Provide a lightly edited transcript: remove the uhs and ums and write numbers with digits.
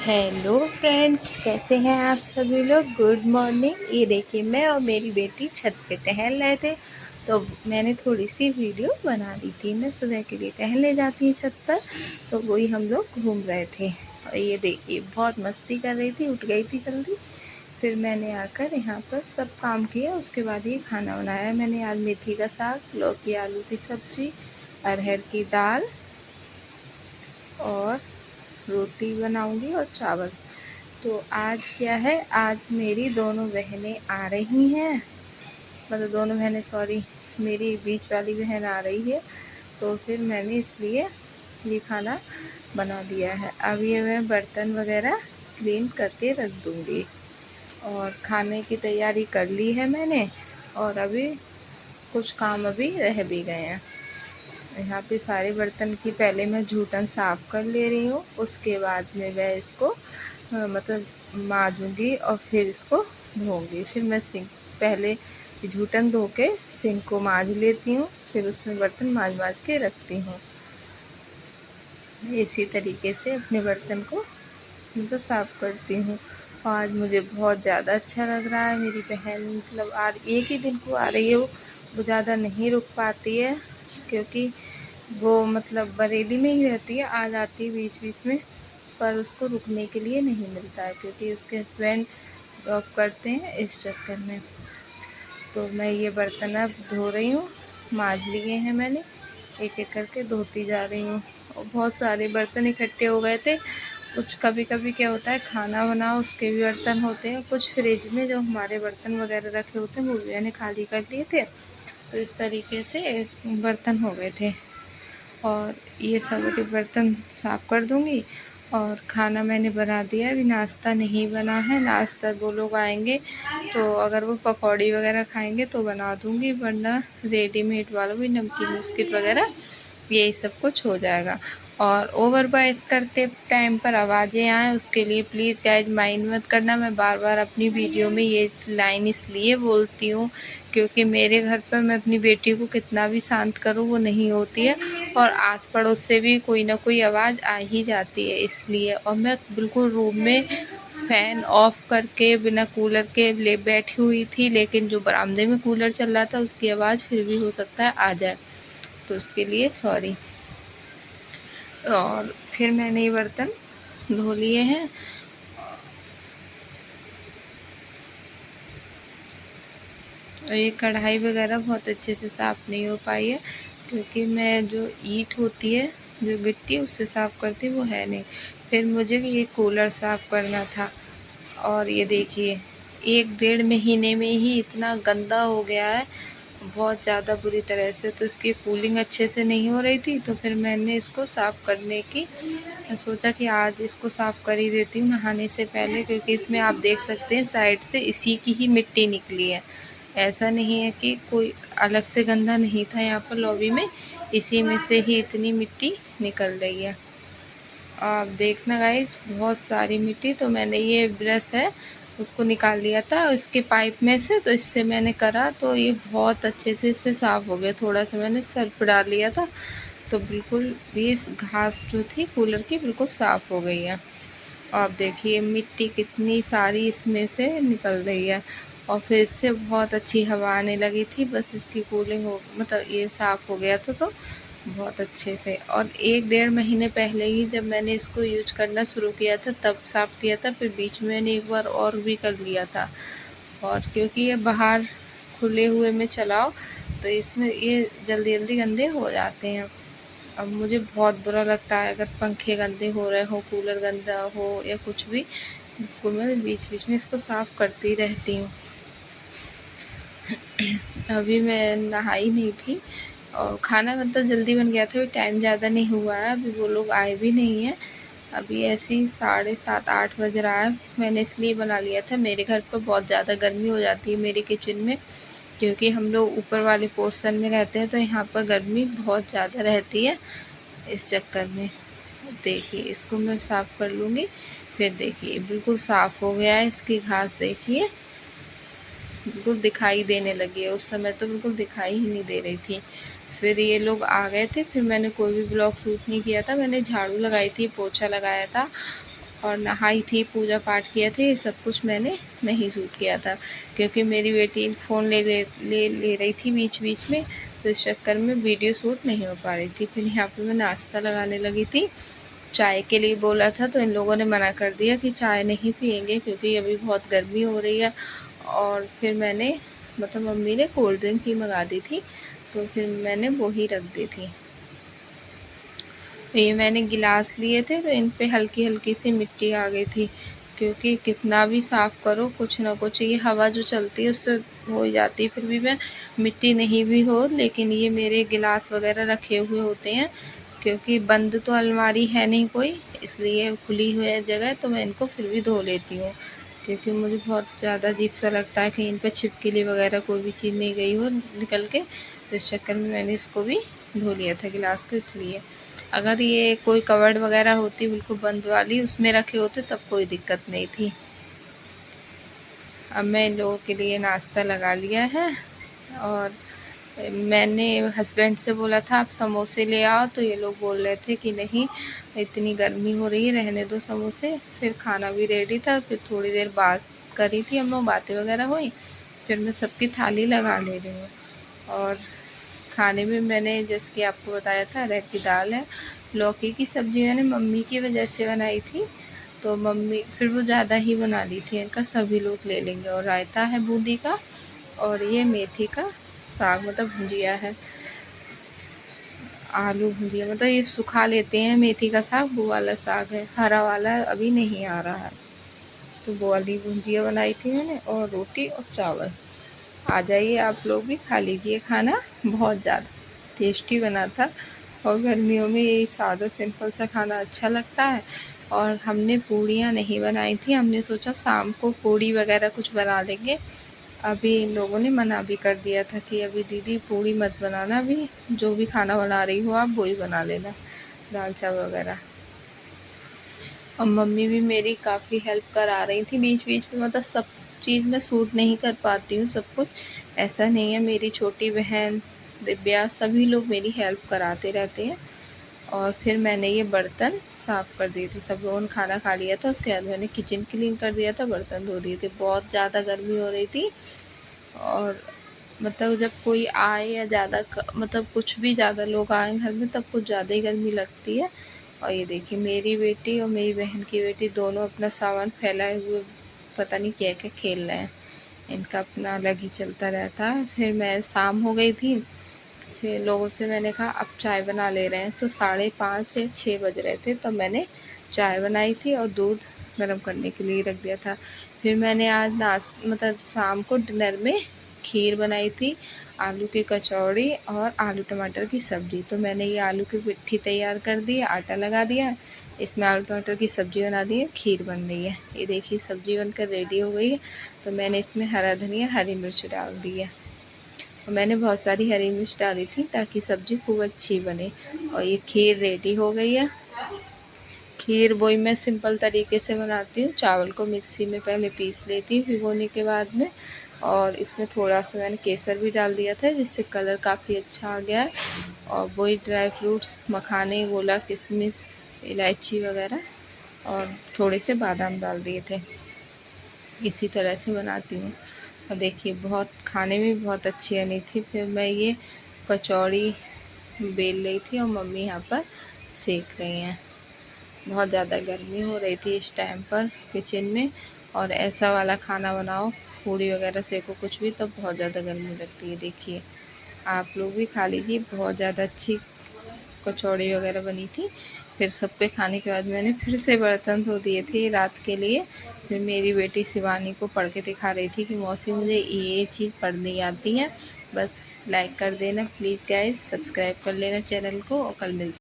Hello friends, कैसे हैं आप सभी लोग। Good morning. ये देखिए, मैं और मेरी बेटी छत पे टहल रहे थे, तो मैंने थोड़ी सी वीडियो बना ली थी। मैं सुबह के लिए टहलने जाती हूँ छत पर, तो वही हम लोग घूम रहे थे। और ये देखिए, बहुत मस्ती कर रही थी, उठ गई थी जल्दी। फिर मैंने आकर यहाँ पर सब काम किया, उसके बाद ये खाना बनाया। मैंने आज मेथी का साग, लौकी आलू की सब्ज़ी, अरहर की दाल और रोटी बनाऊंगी और चावल। तो आज क्या है, आज मेरी दोनों बहनें आ रही हैं, मतलब दोनों बहनें, सॉरी, मेरी बीच वाली बहन आ रही है। तो फिर मैंने इसलिए ये खाना बना दिया है। अब ये मैं बर्तन वगैरह क्लीन करके रख दूँगी और खाने की तैयारी कर ली है मैंने। और अभी कुछ काम अभी रह भी गए हैं। यहाँ पे सारे बर्तन की पहले मैं जूठन साफ़ कर ले रही हूँ, उसके बाद में मैं इसको मतलब माजूँगी और फिर इसको धोऊँगी। फिर मैं सिंक पहले जूठन धो के सिंक को माज लेती हूँ, फिर उसमें बर्तन माज के रखती हूँ। इसी तरीके से अपने बर्तन को मतलब साफ़ करती हूँ। आज मुझे बहुत ज़्यादा अच्छा लग रहा है। मेरी बहन मतलब आज एक ही दिन को आ रही है, वो ज़्यादा नहीं रुक पाती है, क्योंकि वो मतलब बरेली में ही रहती है। आ जाती है बीच बीच में, पर उसको रुकने के लिए नहीं मिलता है, क्योंकि उसके हस्बैंड जॉब करते हैं, इस चक्कर में। तो मैं ये बर्तन अब धो रही हूँ, माज लिए हैं मैंने, एक एक करके धोती जा रही हूँ। और बहुत सारे बर्तन इकट्ठे हो गए थे। कुछ कभी कभी क्या होता है, खाना बनाओ उसके भी बर्तन होते हैं, कुछ फ्रिज में जो हमारे बर्तन वगैरह रखे होते हैं वो भी मैंने खाली कर लिए थे। तो इस तरीके से बर्तन हो गए थे, और ये सब बर्तन साफ़ कर दूँगी। और खाना मैंने बना दिया, अभी नाश्ता नहीं बना है। नाश्ता वो लोग आएंगे तो अगर वो पकौड़ी वगैरह खाएंगे तो बना दूँगी, वरना रेडीमेड वालों भी नमकीन बिस्किट वगैरह यही सब कुछ हो जाएगा। और ओवर वॉइस करते टाइम पर आवाज़ें आएँ उसके लिए प्लीज़ गाइज माइंड मत करना। मैं बार बार अपनी वीडियो में ये लाइन इसलिए बोलती हूँ क्योंकि मेरे घर पर मैं अपनी बेटी को कितना भी शांत करूँ वो नहीं होती है, और आस पड़ोस से भी कोई ना कोई आवाज़ आ ही जाती है इसलिए। और मैं बिल्कुल रूम में फ़ैन ऑफ करके बिना कूलर के ले बैठी हुई थी, लेकिन जो बरामदे में कूलर चल रहा था उसकी आवाज़ फिर भी हो सकता है आ जाए, तो उसके लिए सॉरी। और फिर मैंने ये बर्तन धो लिए हैं। और ये कढ़ाई वगैरह बहुत अच्छे से साफ़ नहीं हो पाई है, क्योंकि मैं जो ईंट होती है, जो गिट्टी उससे साफ़ करती वो है नहीं। फिर मुझे ये कूलर साफ़ करना था, और ये देखिए 1 डेढ़ महीने में ही इतना गंदा हो गया है, बहुत ज़्यादा बुरी तरह से। तो इसकी कूलिंग अच्छे से नहीं हो रही थी, तो फिर मैंने इसको साफ़ करने की सोचा कि आज इसको साफ़ कर ही देती हूँ नहाने से पहले, क्योंकि इसमें आप देख सकते हैं साइड से इसी की ही मिट्टी निकली है। ऐसा नहीं है कि कोई अलग से गंदा नहीं था यहाँ पर लॉबी में, इसी में से ही इतनी मिट्टी निकल रही है। आप देखना गाइस, बहुत सारी मिट्टी। तो मैंने ये ब्रश है उसको निकाल लिया था इसके पाइप में से, तो इससे मैंने करा तो ये बहुत अच्छे से इससे साफ़ हो गया। थोड़ा सा मैंने सर्फ डाल लिया था, तो बिल्कुल ये घास जो थी कूलर की बिल्कुल साफ़ हो गई है। आप देखिए मिट्टी कितनी सारी इसमें से निकल रही है, और फिर इससे बहुत अच्छी हवा आने लगी थी। बस इसकी कूलिंग हो मतलब ये साफ़ हो गया था तो बहुत अच्छे से। और 1 डेढ़ महीने पहले ही जब मैंने इसको यूज करना शुरू किया था तब साफ़ किया था, फिर बीच में मैंने एक बार और भी कर लिया था। और क्योंकि ये बाहर खुले हुए में चलाओ तो इसमें ये जल्दी जल्दी गंदे हो जाते हैं। अब मुझे बहुत बुरा लगता है अगर पंखे गंदे हो रहे हो, कूलर गंदा हो या कुछ भी, तो मैं बीच बीच में इसको साफ़ करती रहती हूँ। अभी मैं नहाई नहीं थी, और खाना मतलब जल्दी बन गया था, टाइम ज़्यादा नहीं हुआ है, अभी वो लोग आए भी नहीं हैं। अभी ऐसे ही 7:30-8 बज रहा है। मैंने इसलिए बना लिया था, मेरे घर पर बहुत ज़्यादा गर्मी हो जाती है मेरे किचन में, क्योंकि हम लोग ऊपर वाले पोर्शन में रहते हैं तो यहाँ पर गर्मी बहुत ज़्यादा रहती है, इस चक्कर में। देखिए इसको मैं साफ़ कर लूँगी। फिर देखिए बिल्कुल साफ़ हो गया है, इसकी घास देखिए बिल्कुल दिखाई देने लगी है, उस समय तो बिल्कुल दिखाई ही नहीं दे रही थी। फिर ये लोग आ गए थे, फिर मैंने कोई भी ब्लॉग शूट नहीं किया था, मैंने झाड़ू लगाई थी, पोछा लगाया था, और नहाई थी, पूजा पाठ किया थे, ये सब कुछ मैंने नहीं शूट किया था क्योंकि मेरी बेटी फ़ोन ले रही थी बीच बीच में, तो इस चक्कर में वीडियो शूट नहीं हो पा रही थी। फिर यहाँ पे मैं नाश्ता लगाने लगी थी। चाय के लिए बोला था तो इन लोगों ने मना कर दिया कि चाय नहीं पियेंगे क्योंकि अभी बहुत गर्मी हो रही है। और फिर मैंने मतलब मम्मी ने कोल्ड ड्रिंक ही मंगा दी थी, तो फिर मैंने वो ही रख दी थी। ये मैंने गिलास लिए थे तो इन पे हल्की हल्की सी मिट्टी आ गई थी क्योंकि कितना भी साफ़ करो कुछ ना कुछ ये हवा जो चलती है उससे हो ही जाती है। फिर भी मैं मिट्टी नहीं भी हो, लेकिन ये मेरे गिलास वगैरह रखे हुए होते हैं क्योंकि बंद तो अलमारी है नहीं कोई, इसलिए खुली हुई है जगह तो मैं इनको फिर भी धो लेती हूँ क्योंकि मुझे बहुत ज़्यादा अजीब सा लगता है कि इन पर छिपकली वगैरह कोई भी चीज़ नहीं गई हो निकल के, तो इस चक्कर में मैंने इसको भी धो लिया था गिलास को। इसलिए अगर ये कोई कवर्ड वगैरह होती बिल्कुल बंद वाली उसमें रखे होते तब कोई दिक्कत नहीं थी। अब मैं इन लोगों के लिए नाश्ता लगा लिया है और मैंने हस्बैंड से बोला था आप समोसे ले आओ, तो ये लोग बोल रहे थे कि नहीं इतनी गर्मी हो रही है रहने दो समोसे। फिर खाना भी रेडी था, फिर थोड़ी देर बात करी थी हम लोग, बातें वगैरह हुई, फिर मैं सबकी थाली लगा ले रही हूँ। और खाने में मैंने जैसे कि आपको बताया था अरहर की दाल है, लौकी की सब्ज़ी मैंने मम्मी की वजह से बनाई थी, तो मम्मी फिर वो ज़्यादा ही बना ली थी, इनका सभी लोग ले लेंगे। और रायता है बूंदी का, और ये मेथी का साग मतलब भुजिया है, आलू भुजिया मतलब ये सुखा लेते हैं मेथी का साग, वो वाला साग है, हरा वाला अभी नहीं आ रहा है। तो वो वाली भुजिया बनाई थी मैंने, और रोटी और चावल। आ जाइए आप लोग भी खा लीजिए खाना, बहुत ज़्यादा टेस्टी बना था। और गर्मियों में ये सादा सिंपल सा खाना अच्छा लगता है। और हमने पूड़ियाँ नहीं बनाई थी, हमने सोचा शाम को पूड़ी वगैरह कुछ बना लेंगे। अभी इन लोगों ने मना भी कर दिया था कि अभी दीदी पूड़ी मत बनाना, अभी जो भी खाना बना रही हो आप वही बना लेना, दाल चावल वगैरह। और मम्मी भी मेरी काफ़ी हेल्प करा रही थी बीच बीच में, मतलब सब चीज़ मैं सूट नहीं कर पाती हूँ सब कुछ, ऐसा नहीं है। मेरी छोटी बहन दिव्या सभी लोग मेरी हेल्प कराते रहते हैं। और फिर मैंने ये बर्तन साफ़ कर दिए थे, सब लोगों ने खाना खा लिया था, उसके बाद मैंने किचन क्लीन कर दिया था, बर्तन धो दिए थे। बहुत ज़्यादा गर्मी हो रही थी, और मतलब जब कोई आए या ज़्यादा मतलब कुछ भी ज़्यादा लोग आए घर में तब कुछ ज़्यादा ही गर्मी लगती है। और ये देखिए मेरी बेटी और मेरी बहन की बेटी दोनों अपना सामान फैलाए हुए पता नहीं क्या क्या खेल रहे हैं, इनका अपना अलग ही चलता रहता है। फिर मैं शाम हो गई थी, फिर लोगों से मैंने कहा अब चाय बना ले रहे हैं, तो 5:30 या 6 बज रहे थे, तब मैंने चाय बनाई थी और दूध गर्म करने के लिए रख दिया था। फिर मैंने आज मतलब शाम को डिनर में खीर बनाई थी, आलू की कचौड़ी और आलू टमाटर की सब्ज़ी। तो मैंने ये आलू की पिट्ठी तैयार कर दी, आटा लगा दिया, इसमें आलू टमाटर की सब्ज़ी बना दी है, खीर बन रही है। ये देखिए सब्ज़ी बनकर रेडी हो गई है। तो मैंने इसमें हरा धनिया हरी मिर्च डाल दी है, और मैंने बहुत सारी हरी मिर्च डाली थी ताकि सब्ज़ी खूब अच्छी बने। और ये खीर रेडी हो गई है। खीर वही मैं सिंपल तरीके से बनाती हूँ, चावल को मिक्सी में पहले पीस लेती हूँ भिगोने के बाद में, और इसमें थोड़ा सा मैंने केसर भी डाल दिया था जिससे कलर काफ़ी अच्छा आ गया है। और वही ड्राई फ्रूट्स मखाने, गोला, किशमिश, इलायची वगैरह और थोड़े से बादाम डाल दिए थे। इसी तरह से बनाती हूँ। और देखिए बहुत खाने में बहुत अच्छी बनी थी। फिर मैं ये कचौड़ी बेल रही थी और मम्मी यहाँ पर सेक रही हैं। बहुत ज़्यादा गर्मी हो रही थी इस टाइम पर किचन में, और ऐसा वाला खाना बनाओ, पूड़ी वगैरह सेको कुछ भी, तब बहुत ज़्यादा गर्मी लगती है। देखिए आप लोग भी खा लीजिए, बहुत ज़्यादा अच्छी कचौड़ी वगैरह बनी थी। फिर सबके खाने के बाद मैंने फिर से बर्तन धो दिए थे रात के लिए। फिर मेरी बेटी शिवानी को पढ़ के दिखा रही थी कि मौसी मुझे ये चीज़ पढ़नी आती है। बस लाइक कर देना प्लीज़ गाइस, सब्सक्राइब कर लेना चैनल को, और कल मिलते